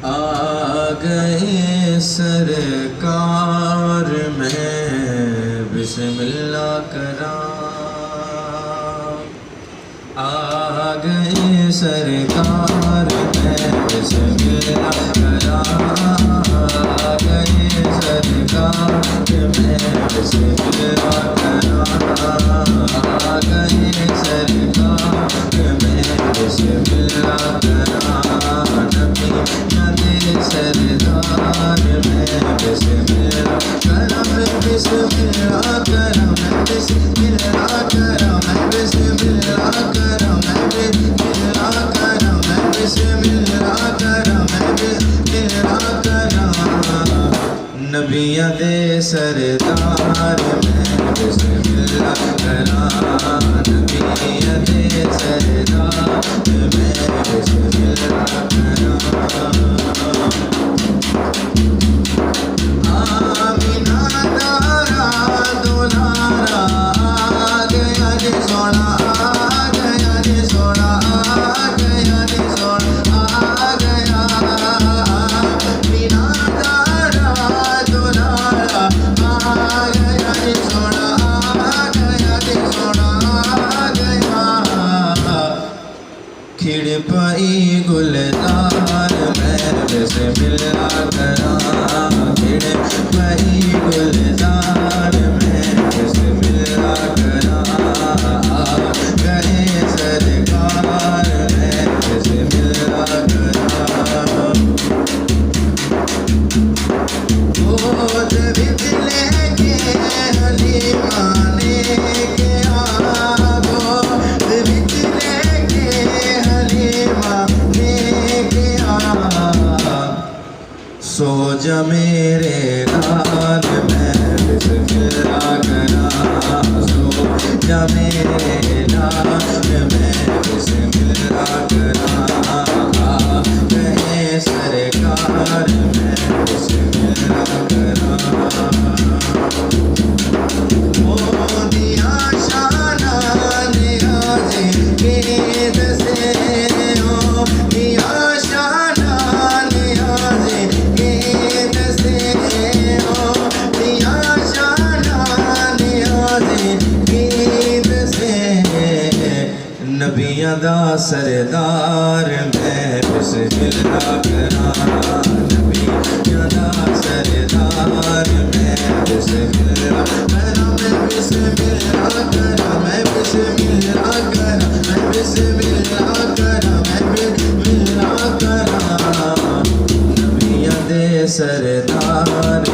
आ गए सरकार में बिस्मिल्लाह करा। आ गए सरकार में बिस्मिल्लाह करा। आ गए सरकार में बिस्मिल्लाह करा। आ गए सरकार में बिस्मिल्लाह करा। नबी नदे सरदार में बिस्मिल्लाह करा। मैं बिस्मिल्लाह करा। मैं बिस्मिल्लाह करा। मैं बिस्मिल्लाह करा। मैं बिस्मिल्लाह करा। मैं बिस्मिल्लाह करा। मैं बिस्मिल्लाह करा। नबियां दे सरदार में बिस्मिल्लाह करा। नबियां दे सरदार में बिस्मिल्लाह करा। आमीना तारा दुलारा आ गया रे सोना। आ गया रे सोना। आ गया रे सोना। आ गया आमीना तारा दुलारा आ गया रे सोना। आ गया रे सोना। आ गया खिड़ पाई गुलदार में बिस्मिल्लाह करा। खिड़ पाई गुलदार में बिस्मिल्लाह करा। गए सरकार में बिस्मिल्लाह करा। गोद विच लेके हलीमा ने गया। गोद विच लेके हलीमा ने गया। सो जा मेरे लाल में बिस्मिल्लाह करा। सो जा मेरे लाल में बिस्मिल्लाह करा। गए सरकार में बिस्मिल्लाह करा। ओ दिया शाना नियाज़े गेद से। ओ दिया शाना नियाज़े गेद से। ओ दिया शाना नियाज़े गेद से। नबियां दा सरदार मैं बिस्मिल्लाह करा। नबियां दा सरदार मैं बिस्मिल्लाह करा। मैं बिस्मिल्लाह करा। मैं बिस्मिल्लाह करा। मैं बिस्मिल्लाह करा। मैं बिस्मिल्लाह करा। नबियां दे सरदार